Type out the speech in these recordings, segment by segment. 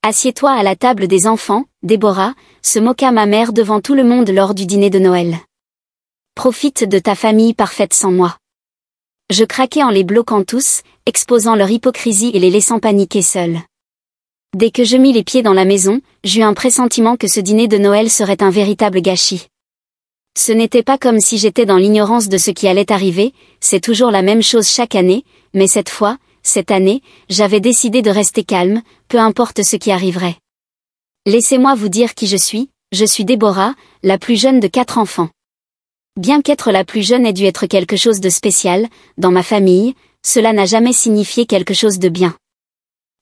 Assieds-toi à la table des enfants, Déborah, se moqua ma mère devant tout le monde lors du dîner de Noël. Profite de ta famille parfaite sans moi. Je craquai en les bloquant tous, exposant leur hypocrisie et les laissant paniquer seuls. Dès que je mis les pieds dans la maison, j'eus un pressentiment que ce dîner de Noël serait un véritable gâchis. Ce n'était pas comme si j'étais dans l'ignorance de ce qui allait arriver, c'est toujours la même chose chaque année, mais cette année, j'avais décidé de rester calme, peu importe ce qui arriverait. Laissez-moi vous dire qui je suis Déborah, la plus jeune de 4 enfants. Bien qu'être la plus jeune ait dû être quelque chose de spécial, dans ma famille, cela n'a jamais signifié quelque chose de bien.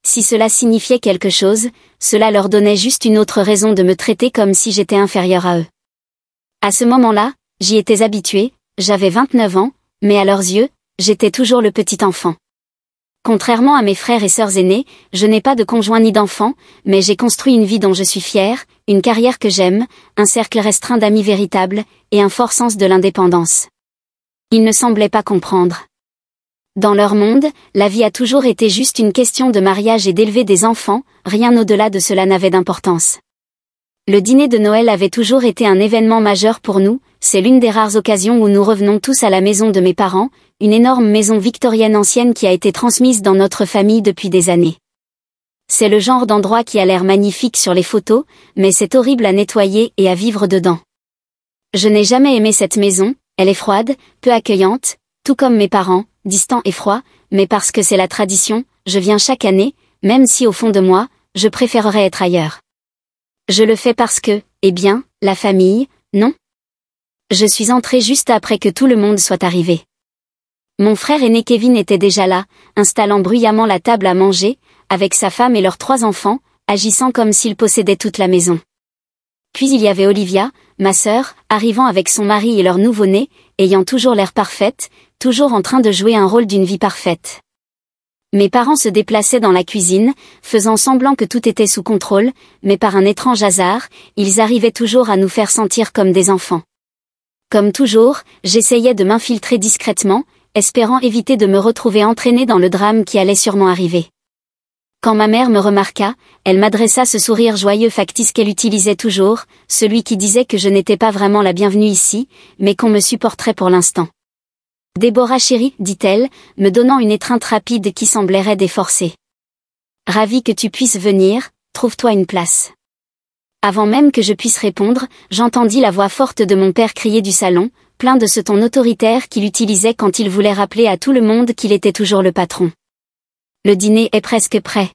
Si cela signifiait quelque chose, cela leur donnait juste une autre raison de me traiter comme si j'étais inférieure à eux. À ce moment-là, j'y étais habituée, j'avais 29 ans, mais à leurs yeux, j'étais toujours le petit enfant. Contrairement à mes frères et sœurs aînés, je n'ai pas de conjoint ni d'enfant, mais j'ai construit une vie dont je suis fière, une carrière que j'aime, un cercle restreint d'amis véritables, et un fort sens de l'indépendance. Ils ne semblaient pas comprendre. Dans leur monde, la vie a toujours été juste une question de mariage et d'élever des enfants, rien au-delà de cela n'avait d'importance. Le dîner de Noël avait toujours été un événement majeur pour nous, c'est l'une des rares occasions où nous revenons tous à la maison de mes parents, une énorme maison victorienne ancienne qui a été transmise dans notre famille depuis des années. C'est le genre d'endroit qui a l'air magnifique sur les photos, mais c'est horrible à nettoyer et à vivre dedans. Je n'ai jamais aimé cette maison, elle est froide, peu accueillante, tout comme mes parents, distant et froid, mais parce que c'est la tradition, je viens chaque année, même si au fond de moi, je préférerais être ailleurs. Je le fais parce que, la famille, non? Je suis entrée juste après que tout le monde soit arrivé. Mon frère aîné Kevin était déjà là, installant bruyamment la table à manger, avec sa femme et leurs 3 enfants, agissant comme s'il possédait toute la maison. Puis il y avait Olivia, ma sœur, arrivant avec son mari et leur nouveau-né, ayant toujours l'air parfaite, toujours en train de jouer un rôle d'une vie parfaite. Mes parents se déplaçaient dans la cuisine, faisant semblant que tout était sous contrôle, mais par un étrange hasard, ils arrivaient toujours à nous faire sentir comme des enfants. Comme toujours, j'essayais de m'infiltrer discrètement, espérant éviter de me retrouver entraînée dans le drame qui allait sûrement arriver. Quand ma mère me remarqua, elle m'adressa ce sourire joyeux factice qu'elle utilisait toujours, celui qui disait que je n'étais pas vraiment la bienvenue ici, mais qu'on me supporterait pour l'instant. « Déborah chérie, dit-elle, me donnant une étreinte rapide qui semblait raide et forcée. Ravie que tu puisses venir, trouve-toi une place. » Avant même que je puisse répondre, j'entendis la voix forte de mon père crier du salon, plein de ce ton autoritaire qu'il utilisait quand il voulait rappeler à tout le monde qu'il était toujours le patron. « Le dîner est presque prêt.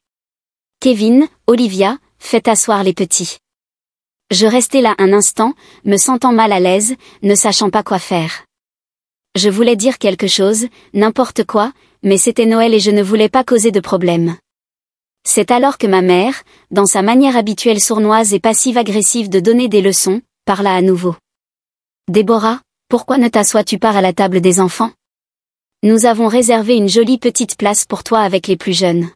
Kevin, Olivia, faites asseoir les petits. » Je restai là un instant, me sentant mal à l'aise, ne sachant pas quoi faire. Je voulais dire quelque chose, n'importe quoi, mais c'était Noël et je ne voulais pas causer de problème. C'est alors que ma mère, dans sa manière habituelle sournoise et passive-agressive de donner des leçons, parla à nouveau. « Déborah, pourquoi ne t'assois-tu pas à la table des enfants? Nous avons réservé une jolie petite place pour toi avec les plus jeunes. »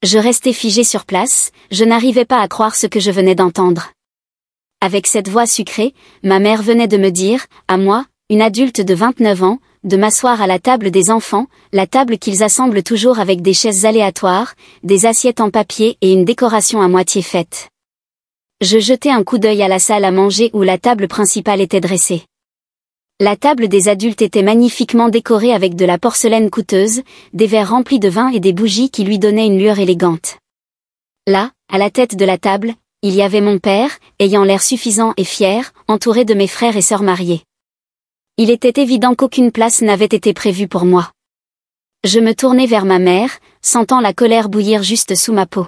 Je restais figée sur place, je n'arrivais pas à croire ce que je venais d'entendre. Avec cette voix sucrée, ma mère venait de me dire, à moi, une adulte de 29 ans, de m'asseoir à la table des enfants, la table qu'ils assemblent toujours avec des chaises aléatoires, des assiettes en papier et une décoration à moitié faite. Je jetai un coup d'œil à la salle à manger où la table principale était dressée. La table des adultes était magnifiquement décorée avec de la porcelaine coûteuse, des verres remplis de vin et des bougies qui lui donnaient une lueur élégante. Là, à la tête de la table, il y avait mon père, ayant l'air suffisant et fier, entouré de mes frères et sœurs mariés. Il était évident qu'aucune place n'avait été prévue pour moi. Je me tournai vers ma mère, sentant la colère bouillir juste sous ma peau.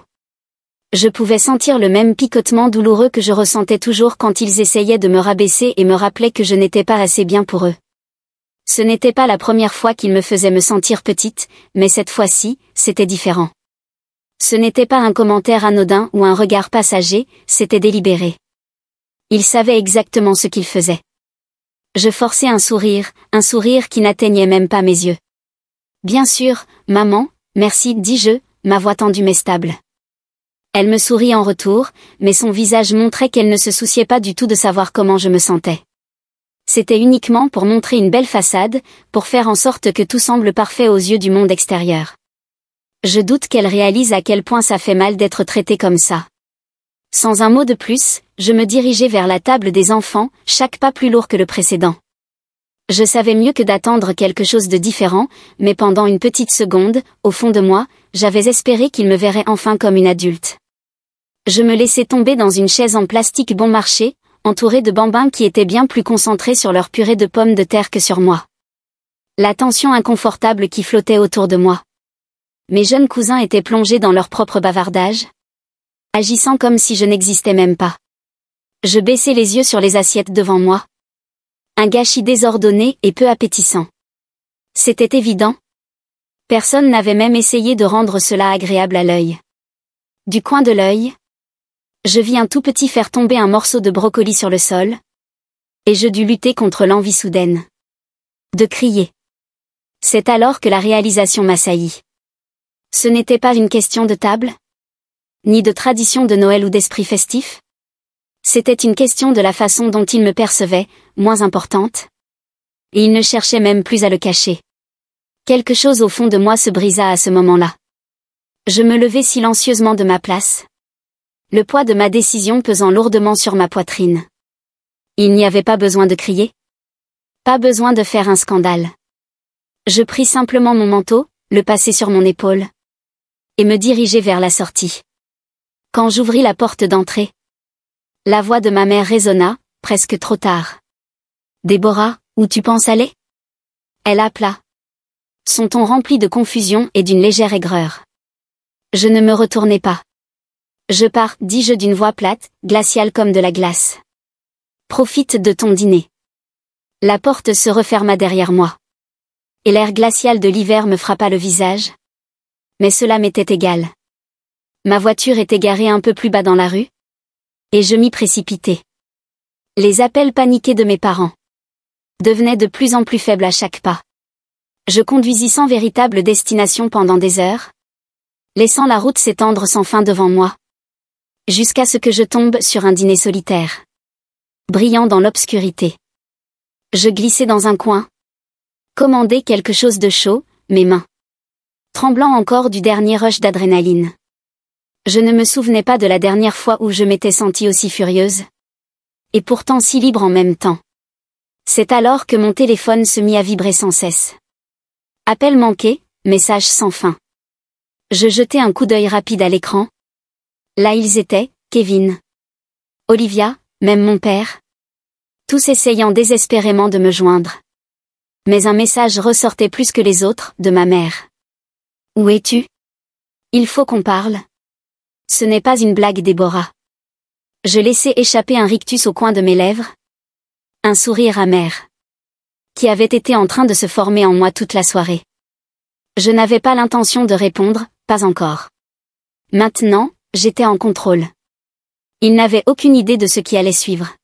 Je pouvais sentir le même picotement douloureux que je ressentais toujours quand ils essayaient de me rabaisser et me rappelaient que je n'étais pas assez bien pour eux. Ce n'était pas la première fois qu'ils me faisaient me sentir petite, mais cette fois-ci, c'était différent. Ce n'était pas un commentaire anodin ou un regard passager, c'était délibéré. Ils savaient exactement ce qu'ils faisaient. Je forçai un sourire qui n'atteignait même pas mes yeux. « Bien sûr, maman, merci, dis-je, ma voix tendue mais stable. » Elle me sourit en retour, mais son visage montrait qu'elle ne se souciait pas du tout de savoir comment je me sentais. C'était uniquement pour montrer une belle façade, pour faire en sorte que tout semble parfait aux yeux du monde extérieur. Je doute qu'elle réalise à quel point ça fait mal d'être traitée comme ça. Sans un mot de plus, je me dirigeais vers la table des enfants, chaque pas plus lourd que le précédent. Je savais mieux que d'attendre quelque chose de différent, mais pendant une petite seconde, au fond de moi, j'avais espéré qu'il me verrait enfin comme une adulte. Je me laissais tomber dans une chaise en plastique bon marché, entourée de bambins qui étaient bien plus concentrés sur leur purée de pommes de terre que sur moi. La tension inconfortable qui flottait autour de moi. Mes jeunes cousins étaient plongés dans leur propre bavardage, agissant comme si je n'existais même pas. Je baissais les yeux sur les assiettes devant moi. Un gâchis désordonné et peu appétissant. C'était évident. Personne n'avait même essayé de rendre cela agréable à l'œil. Du coin de l'œil, je vis un tout petit faire tomber un morceau de brocoli sur le sol, et je dus lutter contre l'envie soudaine de crier. C'est alors que la réalisation m'assaillit. Ce n'était pas une question de table, ni de tradition de Noël ou d'esprit festif. C'était une question de la façon dont il me percevait, moins importante. Et il ne cherchait même plus à le cacher. Quelque chose au fond de moi se brisa à ce moment-là. Je me levai silencieusement de ma place. Le poids de ma décision pesant lourdement sur ma poitrine. Il n'y avait pas besoin de crier. Pas besoin de faire un scandale. Je pris simplement mon manteau, le passai sur mon épaule, et me dirigeai vers la sortie. Quand j'ouvris la porte d'entrée, la voix de ma mère résonna, presque trop tard. « Déborah, où tu penses aller ?» Elle appela. Son ton rempli de confusion et d'une légère aigreur. Je ne me retournai pas. « Je pars, dis-je d'une voix plate, glaciale comme de la glace. Profite de ton dîner. » La porte se referma derrière moi. Et l'air glacial de l'hiver me frappa le visage. Mais cela m'était égal. Ma voiture était garée un peu plus bas dans la rue. Et je m'y précipitai. Les appels paniqués de mes parents devenaient de plus en plus faibles à chaque pas. Je conduisis sans véritable destination pendant des heures, laissant la route s'étendre sans fin devant moi, jusqu'à ce que je tombe sur un dîner solitaire, brillant dans l'obscurité. Je glissai dans un coin, commandai quelque chose de chaud, mes mains tremblant encore du dernier rush d'adrénaline. Je ne me souvenais pas de la dernière fois où je m'étais sentie aussi furieuse. Et pourtant si libre en même temps. C'est alors que mon téléphone se mit à vibrer sans cesse. Appel manqué, message sans fin. Je jetai un coup d'œil rapide à l'écran. Là ils étaient, Kevin, Olivia, même mon père. Tous essayant désespérément de me joindre. Mais un message ressortait plus que les autres, de ma mère. Où es-tu ? Il faut qu'on parle. Ce n'est pas une blague, Déborah. Je laissai échapper un rictus au coin de mes lèvres. Un sourire amer. Qui avait été en train de se former en moi toute la soirée. Je n'avais pas l'intention de répondre, pas encore. Maintenant, j'étais en contrôle. Il n'avait aucune idée de ce qui allait suivre.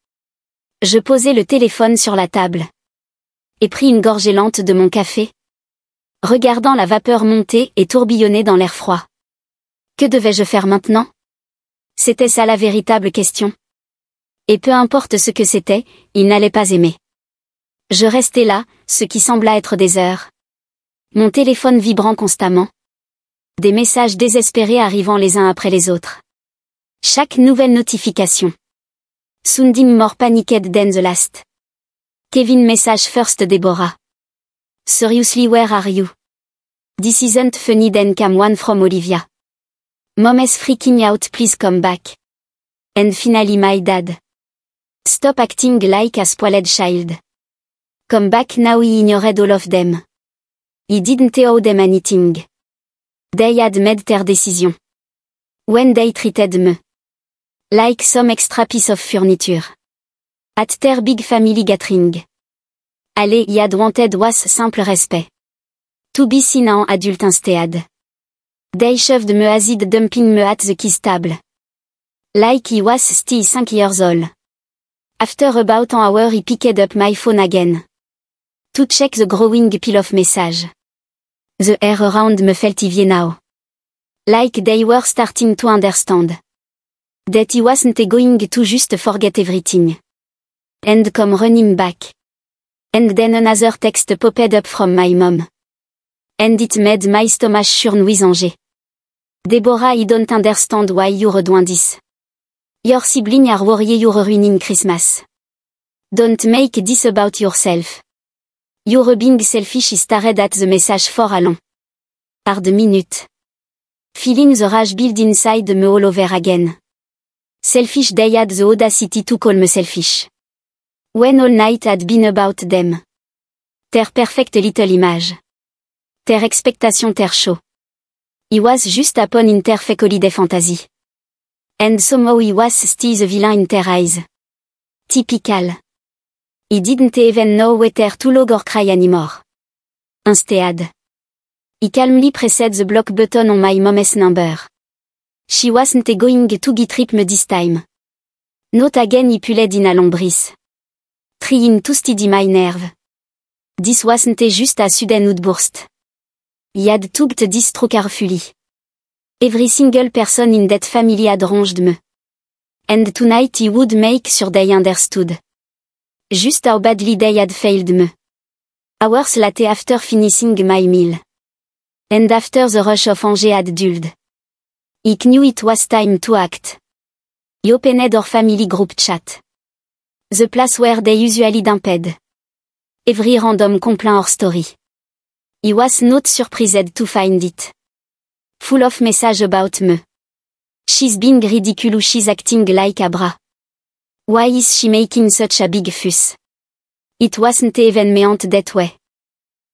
Je posai le téléphone sur la table. Et pris une gorgée lente de mon café. Regardant la vapeur monter et tourbillonner dans l'air froid. Que devais-je faire maintenant ? C'était ça la véritable question. Et peu importe ce que c'était, il n'allait pas aimer. Je restais là, ce qui sembla être des heures. Mon téléphone vibrant constamment. Des messages désespérés arrivant les uns après les autres. Chaque nouvelle notification. Sundim more panicked than the last. Kevin message first Deborah. Seriously where are you? This isn't funny then came one from Olivia. Mom is freaking out please come back. And finally my dad. Stop acting like a spoiled child. Come back now he ignored all of them. He didn't owe them anything. They had made their decision. When they treated me like some extra piece of furniture. At their big family gathering. All he had wanted was simple respect. To be seen en adult instead. They shoved me acid dumping me at the kiss table. Like he was still 5 years old. After about an hour he picked up my phone again. To check the growing pile of message. The air around me felt heavy now. Like they were starting to understand. That he wasn't going to just forget everything. And come running back. And then another text popped up from my mom. And it made my stomach churn with anger. Deborah, I don't understand why you're doing this. Your sibling are worried you're ruining Christmas. Don't make this about yourself. You're being selfish. I stared at the message for a long hard minute. Feeling the rage build inside me all over again. Selfish, they had the audacity to call me selfish. When all night had been about them. Their perfect little image. Their expectation, their show. He was just upon in their fake holiday fantasy. And somehow he was still the villain in their eyes. Typical. He didn't even know whether to log or cry anymore. Instead. He calmly pressed the block button on my mom's number. She wasn't going to get me this time. Not again, he pulled in a long breath. Trying to steady my nerve. This wasn't just a sudden outburst. He had took this too carefully. Every single person in that family had wronged me. And tonight he would make sure they understood. Just how badly they had failed me. Hours later, after finishing my meal. And after the rush of anger had dulled. He knew it was time to act. He opened our family group chat. The place where they usually dumped every random complaint or story. He was not surprised to find it full of messages about me. She's being ridiculous, she's acting like a bra. Why is she making such a big fuss? It wasn't even meant that way.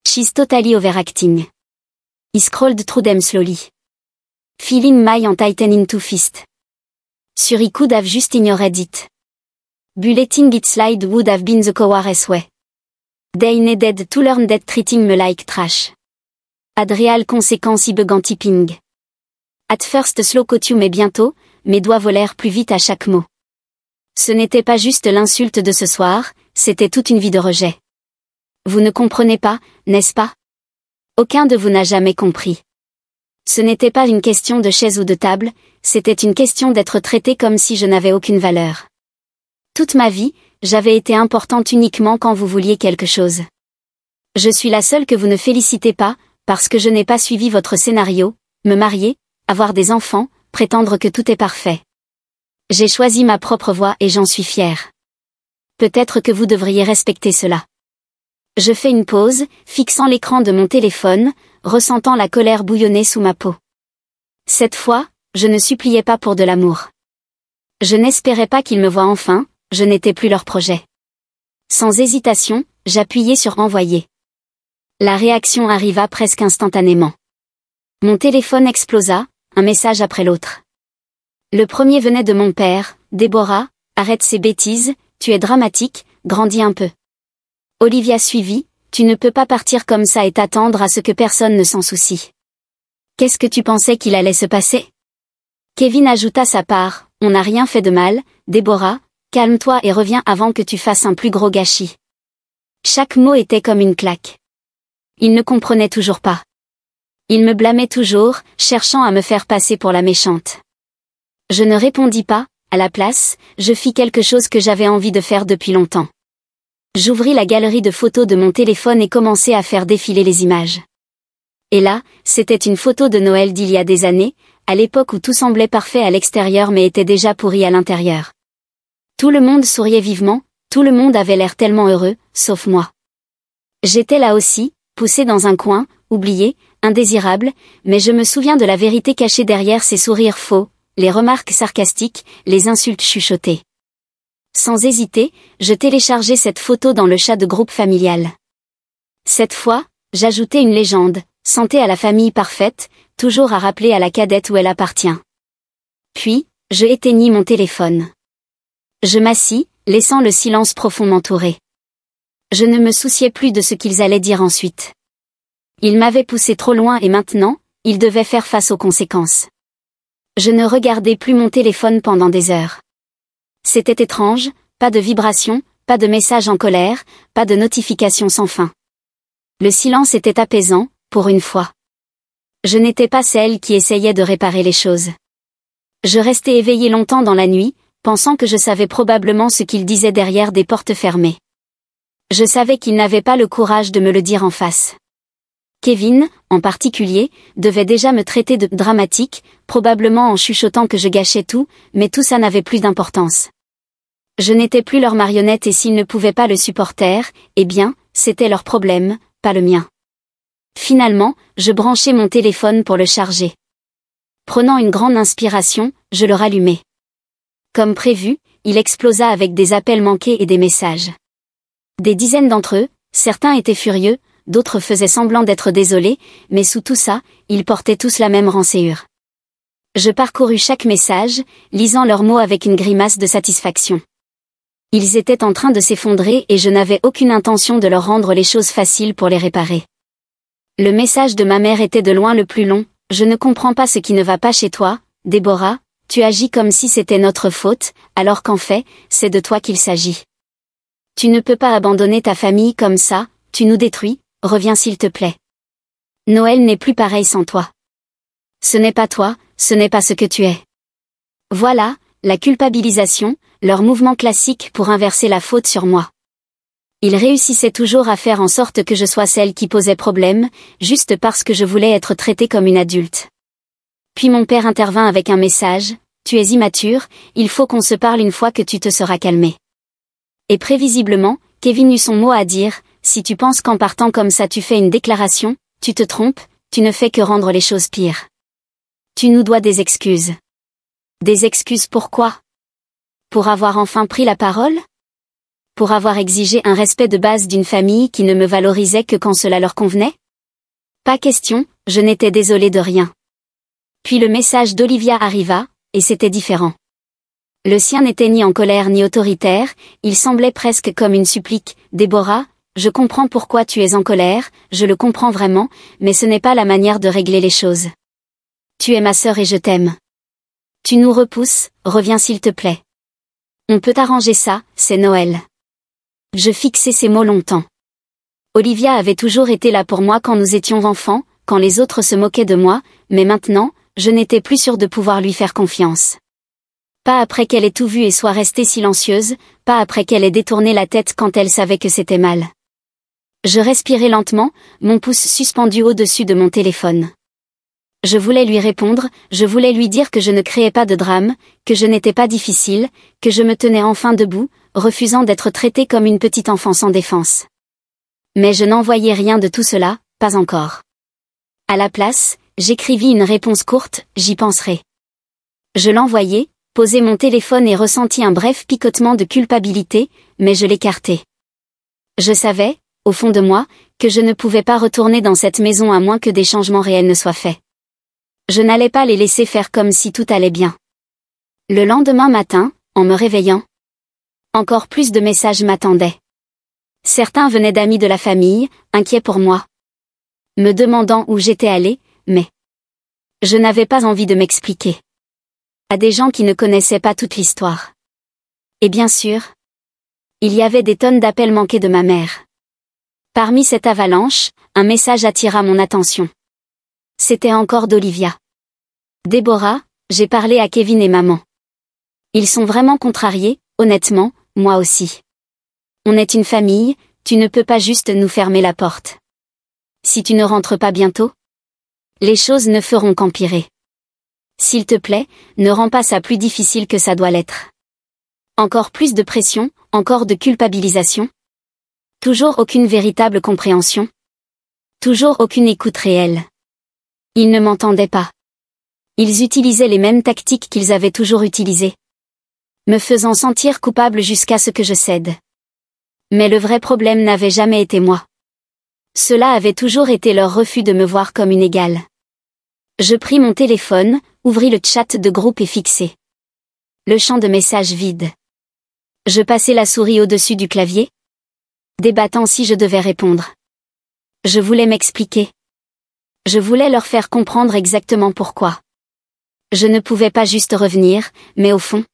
She's totally overacting. He scrolled through them slowly. Feeling my hand tighten into fist. Sure, he could have just ignored it. Bulleting its slide would have been the cowardice way. They needed to learn that treating me like trash had real conséquences began typing. At first slow coutume mais bientôt, mes doigts volèrent plus vite à chaque mot. Ce n'était pas juste l'insulte de ce soir, c'était toute une vie de rejet. Vous ne comprenez pas, n'est-ce pas? Aucun de vous n'a jamais compris. Ce n'était pas une question de chaise ou de table, c'était une question d'être traité comme si je n'avais aucune valeur. Toute ma vie, j'avais été importante uniquement quand vous vouliez quelque chose. Je suis la seule que vous ne félicitez pas, parce que je n'ai pas suivi votre scénario, me marier, avoir des enfants, prétendre que tout est parfait. J'ai choisi ma propre voie et j'en suis fière. Peut-être que vous devriez respecter cela. Je fais une pause, fixant l'écran de mon téléphone, ressentant la colère bouillonner sous ma peau. Cette fois, je ne suppliais pas pour de l'amour. Je n'espérais pas qu'ils me voient enfin, je n'étais plus leur projet. Sans hésitation, j'appuyai sur envoyer. La réaction arriva presque instantanément. Mon téléphone explosa, un message après l'autre. Le premier venait de mon père. Deborah, arrête ces bêtises, tu es dramatique, grandis un peu. Olivia suivit, tu ne peux pas partir comme ça et t'attendre à ce que personne ne s'en soucie. Qu'est-ce que tu pensais qu'il allait se passer? Kevin ajouta sa part, on n'a rien fait de mal, Deborah, calme-toi et reviens avant que tu fasses un plus gros gâchis. Chaque mot était comme une claque. Il ne comprenait toujours pas. Il me blâmait toujours, cherchant à me faire passer pour la méchante. Je ne répondis pas, à la place, je fis quelque chose que j'avais envie de faire depuis longtemps. J'ouvris la galerie de photos de mon téléphone et commençai à faire défiler les images. Et là, c'était une photo de Noël d'il y a des années, à l'époque où tout semblait parfait à l'extérieur mais était déjà pourri à l'intérieur. Tout le monde souriait vivement, tout le monde avait l'air tellement heureux, sauf moi. J'étais là aussi, poussé dans un coin, oublié, indésirable, mais je me souviens de la vérité cachée derrière ces sourires faux, les remarques sarcastiques, les insultes chuchotées. Sans hésiter, je téléchargeai cette photo dans le chat de groupe familial. Cette fois, j'ajoutai une légende, santé à la famille parfaite, toujours à rappeler à la cadette où elle appartient. Puis, je éteignis mon téléphone. Je m'assis, laissant le silence profond m'entourer. Je ne me souciais plus de ce qu'ils allaient dire ensuite. Ils m'avaient poussé trop loin et maintenant, ils devaient faire face aux conséquences. Je ne regardais plus mon téléphone pendant des heures. C'était étrange, pas de vibration, pas de message en colère, pas de notification sans fin. Le silence était apaisant, pour une fois. Je n'étais pas celle qui essayait de réparer les choses. Je restais éveillée longtemps dans la nuit, pensant que je savais probablement ce qu'ils disaient derrière des portes fermées. Je savais qu'ils n'avaient pas le courage de me le dire en face. Kevin, en particulier, devait déjà me traiter de dramatique, probablement en chuchotant que je gâchais tout, mais tout ça n'avait plus d'importance. Je n'étais plus leur marionnette et s'ils ne pouvaient pas le supporter, eh bien, c'était leur problème, pas le mien. Finalement, je branchai mon téléphone pour le charger. Prenant une grande inspiration, je le rallumai. Comme prévu, il explosa avec des appels manqués et des messages. Des dizaines d'entre eux, certains étaient furieux, d'autres faisaient semblant d'être désolés, mais sous tout ça, ils portaient tous la même rancœur. Je parcourus chaque message, lisant leurs mots avec une grimace de satisfaction. Ils étaient en train de s'effondrer et je n'avais aucune intention de leur rendre les choses faciles pour les réparer. Le message de ma mère était de loin le plus long. Je ne comprends pas ce qui ne va pas chez toi, Déborah, tu agis comme si c'était notre faute, alors qu'en fait, c'est de toi qu'il s'agit. Tu ne peux pas abandonner ta famille comme ça, tu nous détruis, reviens s'il te plaît. Noël n'est plus pareil sans toi. Ce n'est pas toi, ce n'est pas ce que tu es. Voilà, la culpabilisation, leur mouvement classique pour inverser la faute sur moi. Ils réussissaient toujours à faire en sorte que je sois celle qui posait problème, juste parce que je voulais être traitée comme une adulte. Puis mon père intervint avec un message, « Tu es immature, il faut qu'on se parle une fois que tu te seras calmée. » Et prévisiblement, Kevin eut son mot à dire, « Si tu penses qu'en partant comme ça tu fais une déclaration, tu te trompes, tu ne fais que rendre les choses pires. Tu nous dois des excuses. » Des excuses pourquoi? Pour avoir enfin pris la parole? Pour avoir exigé un respect de base d'une famille qui ne me valorisait que quand cela leur convenait? Pas question, je n'étais désolée de rien. Puis le message d'Olivia arriva, et c'était différent. Le sien n'était ni en colère ni autoritaire, il semblait presque comme une supplique. « Déborah, je comprends pourquoi tu es en colère, je le comprends vraiment, mais ce n'est pas la manière de régler les choses. Tu es ma sœur et je t'aime. Tu nous repousses, reviens s'il te plaît. On peut arranger ça, c'est Noël. » Je fixai ces mots longtemps. Olivia avait toujours été là pour moi quand nous étions enfants, quand les autres se moquaient de moi, mais maintenant, je n'étais plus sûre de pouvoir lui faire confiance. Pas après qu'elle ait tout vu et soit restée silencieuse, pas après qu'elle ait détourné la tête quand elle savait que c'était mal. Je respirai lentement, mon pouce suspendu au-dessus de mon téléphone. Je voulais lui répondre, je voulais lui dire que je ne créais pas de drame, que je n'étais pas difficile, que je me tenais enfin debout, refusant d'être traitée comme une petite enfant sans défense. Mais je n'envoyais rien de tout cela, pas encore. À la place, j'écrivis une réponse courte, j'y penserai. Je l'envoyai, posai mon téléphone et ressentis un bref picotement de culpabilité, mais je l'écartai. Je savais, au fond de moi, que je ne pouvais pas retourner dans cette maison à moins que des changements réels ne soient faits. Je n'allais pas les laisser faire comme si tout allait bien. Le lendemain matin, en me réveillant, encore plus de messages m'attendaient. Certains venaient d'amis de la famille, inquiets pour moi. Me demandant où j'étais allée, mais je n'avais pas envie de m'expliquer. À des gens qui ne connaissaient pas toute l'histoire. Et bien sûr, il y avait des tonnes d'appels manqués de ma mère. Parmi cette avalanche, un message attira mon attention. C'était encore d'Olivia. Déborah, j'ai parlé à Kevin et maman. Ils sont vraiment contrariés, honnêtement, moi aussi. On est une famille, tu ne peux pas juste nous fermer la porte. Si tu ne rentres pas bientôt, les choses ne feront qu'empirer. S'il te plaît, ne rends pas ça plus difficile que ça doit l'être. Encore plus de pression, encore de culpabilisation. Toujours aucune véritable compréhension. Toujours aucune écoute réelle. Ils ne m'entendaient pas. Ils utilisaient les mêmes tactiques qu'ils avaient toujours utilisées. Me faisant sentir coupable jusqu'à ce que je cède. Mais le vrai problème n'avait jamais été moi. Cela avait toujours été leur refus de me voir comme une égale. Je pris mon téléphone, ouvris le chat de groupe et fixai le champ de messages vide. Je passai la souris au-dessus du clavier, débattant si je devais répondre. Je voulais m'expliquer. Je voulais leur faire comprendre exactement pourquoi. Je ne pouvais pas juste revenir, mais au fond,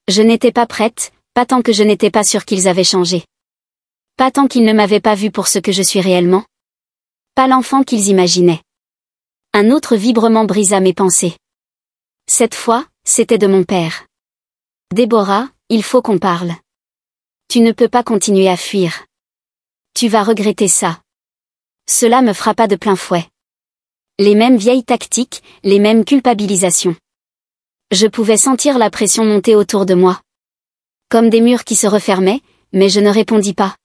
je n'étais pas prête, pas tant que je n'étais pas sûre qu'ils avaient changé. Pas tant qu'ils ne m'avaient pas vue pour ce que je suis réellement. Pas l'enfant qu'ils imaginaient. Un autre vibrement brisa mes pensées. Cette fois, c'était de mon père. Déborah, il faut qu'on parle. Tu ne peux pas continuer à fuir. Tu vas regretter ça. Cela me frappa de plein fouet. Les mêmes vieilles tactiques, les mêmes culpabilisations. Je pouvais sentir la pression monter autour de moi. Comme des murs qui se refermaient, mais je ne répondis pas.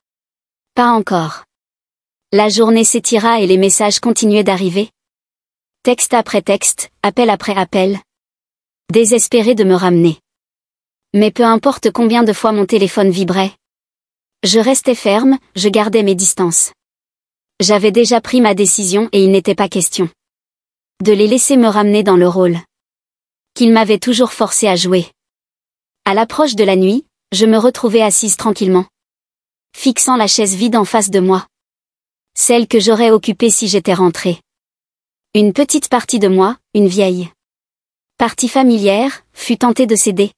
Pas encore. La journée s'étira et les messages continuaient d'arriver. Texte après texte, appel après appel. Désespéré de me ramener. Mais peu importe combien de fois mon téléphone vibrait. Je restais ferme, je gardais mes distances. J'avais déjà pris ma décision et il n'était pas question de les laisser me ramener dans le rôle qu'ils m'avaient toujours forcé à jouer. À l'approche de la nuit, je me retrouvais assise tranquillement, fixant la chaise vide en face de moi. Celle que j'aurais occupée si j'étais rentrée. Une petite partie de moi, une vieille partie familière, fut tentée de céder.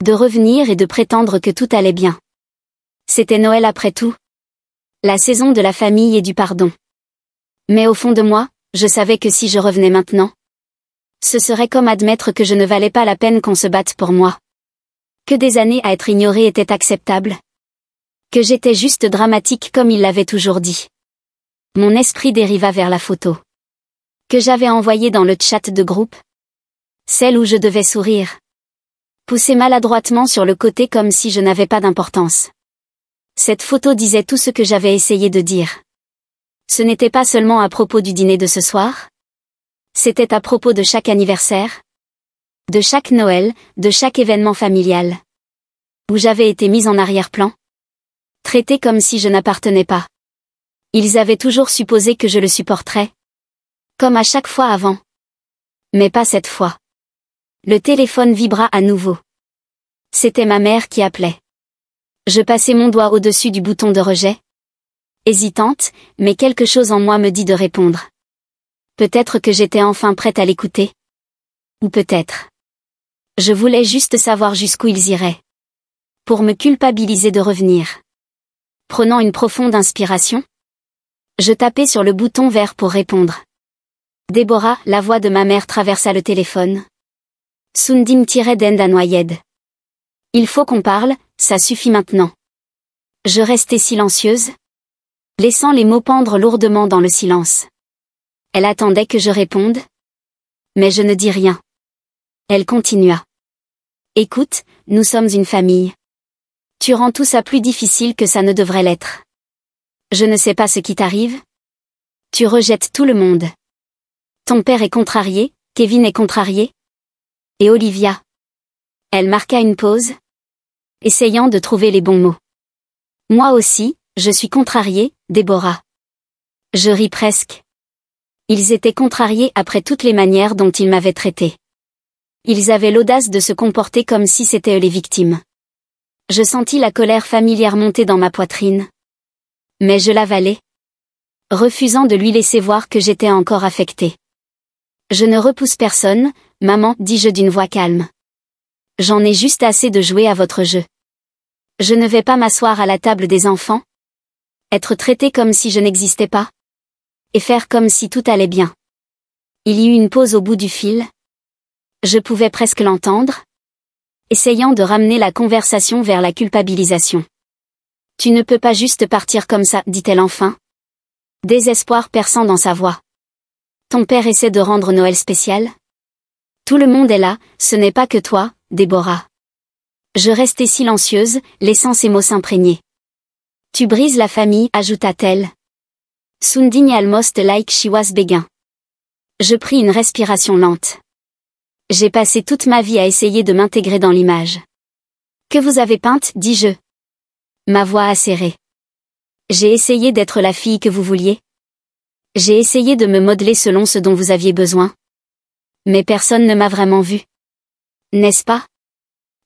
De revenir et de prétendre que tout allait bien. C'était Noël après tout. La saison de la famille et du pardon. Mais au fond de moi, je savais que si je revenais maintenant, ce serait comme admettre que je ne valais pas la peine qu'on se batte pour moi. Que des années à être ignorée étaient acceptables. Que j'étais juste dramatique comme il l'avait toujours dit. Mon esprit dériva vers la photo que j'avais envoyée dans le chat de groupe. Celle où je devais sourire. Poussée maladroitement sur le côté comme si je n'avais pas d'importance. Cette photo disait tout ce que j'avais essayé de dire. Ce n'était pas seulement à propos du dîner de ce soir. C'était à propos de chaque anniversaire. De chaque Noël, de chaque événement familial. Où j'avais été mise en arrière-plan. Traitée comme si je n'appartenais pas. Ils avaient toujours supposé que je le supporterais. Comme à chaque fois avant. Mais pas cette fois. Le téléphone vibra à nouveau. C'était ma mère qui appelait. Je passai mon doigt au-dessus du bouton de rejet. Hésitante, mais quelque chose en moi me dit de répondre. Peut-être que j'étais enfin prête à l'écouter. Ou peut-être. Je voulais juste savoir jusqu'où ils iraient. Pour me culpabiliser de revenir. Prenant une profonde inspiration, je tapai sur le bouton vert pour répondre. Déborah, la voix de ma mère traversa le téléphone. Sundim-dend à Noyed. Il faut qu'on parle, ça suffit maintenant. Je restai silencieuse, laissant les mots pendre lourdement dans le silence. Elle attendait que je réponde. Mais je ne dis rien. Elle continua. Écoute, nous sommes une famille. Tu rends tout ça plus difficile que ça ne devrait l'être. Je ne sais pas ce qui t'arrive. Tu rejettes tout le monde. Ton père est contrarié, Kevin est contrarié. Et Olivia. Elle marqua une pause, essayant de trouver les bons mots. Moi aussi, je suis contrariée, Déborah. Je ris presque. Ils étaient contrariés après toutes les manières dont ils m'avaient traité. Ils avaient l'audace de se comporter comme si c'étaient eux les victimes. Je sentis la colère familière monter dans ma poitrine. Mais je l'avalai, refusant de lui laisser voir que j'étais encore affectée. Je ne repousse personne, maman, dis-je d'une voix calme. J'en ai juste assez de jouer à votre jeu. Je ne vais pas m'asseoir à la table des enfants. Être traitée comme si je n'existais pas. Et faire comme si tout allait bien. Il y eut une pause au bout du fil. Je pouvais presque l'entendre. Essayant de ramener la conversation vers la culpabilisation. Tu ne peux pas juste partir comme ça, dit-elle enfin. Désespoir perçant dans sa voix. Ton père essaie de rendre Noël spécial. Tout le monde est là, ce n'est pas que toi, Déborah. Je restai silencieuse, laissant ces mots s'imprégner. Tu brises la famille, ajouta-t-elle. Sounding almost like she was begging. Je pris une respiration lente. J'ai passé toute ma vie à essayer de m'intégrer dans l'image que vous avez peinte, dis-je. Ma voix acérée. J'ai essayé d'être la fille que vous vouliez. J'ai essayé de me modeler selon ce dont vous aviez besoin. Mais personne ne m'a vraiment vue. N'est-ce pas?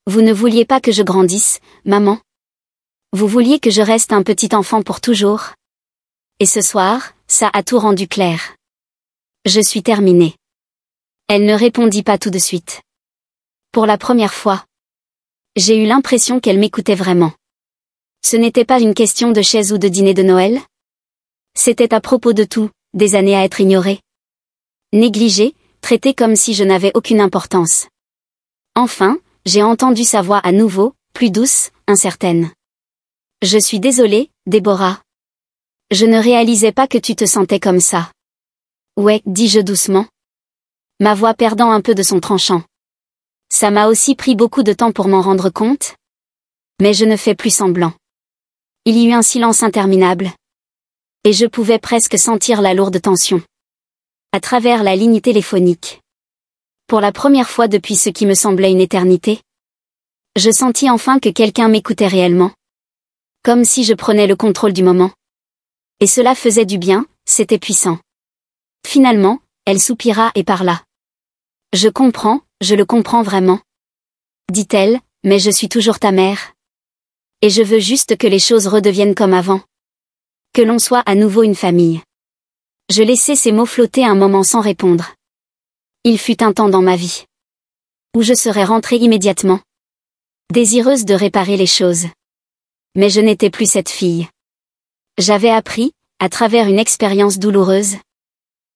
Vous ne vouliez pas que je grandisse, maman. Vous vouliez que je reste un petit enfant pour toujours. Et ce soir, ça a tout rendu clair. Je suis terminée. Elle ne répondit pas tout de suite. Pour la première fois, j'ai eu l'impression qu'elle m'écoutait vraiment. Ce n'était pas une question de chaise ou de dîner de Noël. C'était à propos de tout, des années à être ignorées. Négligée, traitée comme si je n'avais aucune importance. Enfin, j'ai entendu sa voix à nouveau, plus douce, incertaine. Je suis désolée, Déborah. Je ne réalisais pas que tu te sentais comme ça. Ouais, dis-je doucement. Ma voix perdant un peu de son tranchant. Ça m'a aussi pris beaucoup de temps pour m'en rendre compte. Mais je ne fais plus semblant. Il y eut un silence interminable. Et je pouvais presque sentir la lourde tension. À travers la ligne téléphonique. Pour la première fois depuis ce qui me semblait une éternité. Je sentis enfin que quelqu'un m'écoutait réellement. Comme si je prenais le contrôle du moment. Et cela faisait du bien, c'était puissant. Finalement, elle soupira et parla. Je le comprends vraiment. Dit-elle, mais je suis toujours ta mère. Et je veux juste que les choses redeviennent comme avant. Que l'on soit à nouveau une famille. Je laissai ces mots flotter un moment sans répondre. Il fut un temps dans ma vie. Où je serais rentrée immédiatement. Désireuse de réparer les choses. Mais je n'étais plus cette fille. J'avais appris, à travers une expérience douloureuse,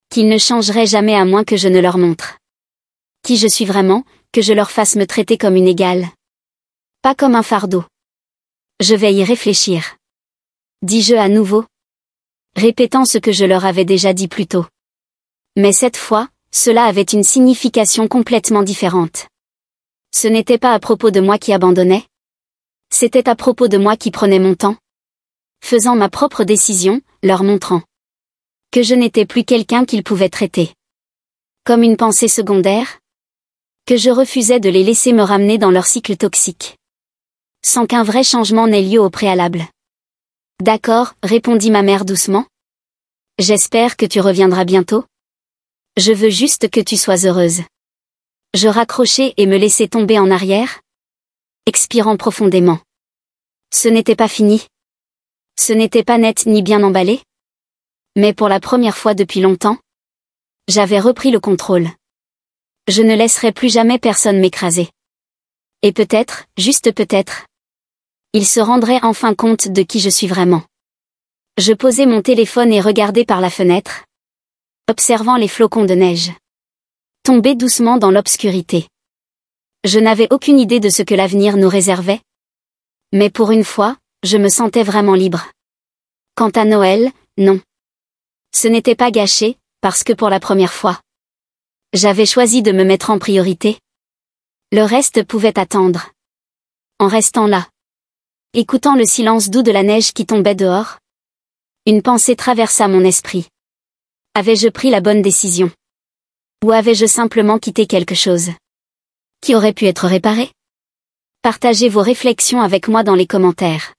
qu'ils ne changeraient jamais à moins que je ne leur montre. Qui je suis vraiment, que je leur fasse me traiter comme une égale. Pas comme un fardeau. Je vais y réfléchir. Dis-je à nouveau. Répétant ce que je leur avais déjà dit plus tôt. Mais cette fois, cela avait une signification complètement différente. Ce n'était pas à propos de moi qui abandonnais. C'était à propos de moi qui prenais mon temps. Faisant ma propre décision, leur montrant que je n'étais plus quelqu'un qu'ils pouvaient traiter comme une pensée secondaire, que je refusais de les laisser me ramener dans leur cycle toxique, sans qu'un vrai changement n'ait lieu au préalable. D'accord, répondit ma mère doucement. J'espère que tu reviendras bientôt. Je veux juste que tu sois heureuse. Je raccrochai et me laissai tomber en arrière, expirant profondément. Ce n'était pas fini. Ce n'était pas net ni bien emballé. Mais pour la première fois depuis longtemps, j'avais repris le contrôle. Je ne laisserai plus jamais personne m'écraser. Et peut-être, juste peut-être, ils se rendraient enfin compte de qui je suis vraiment. Je posai mon téléphone et regardai par la fenêtre, observant les flocons de neige tomber doucement dans l'obscurité. Je n'avais aucune idée de ce que l'avenir nous réservait. Mais pour une fois, je me sentais vraiment libre. Quant à Noël, non. Ce n'était pas gâché, parce que pour la première fois, j'avais choisi de me mettre en priorité. Le reste pouvait attendre. En restant là, écoutant le silence doux de la neige qui tombait dehors, une pensée traversa mon esprit. Avais-je pris la bonne décision? Ou avais-je simplement quitté quelque chose qui aurait pu être réparé? Partagez vos réflexions avec moi dans les commentaires.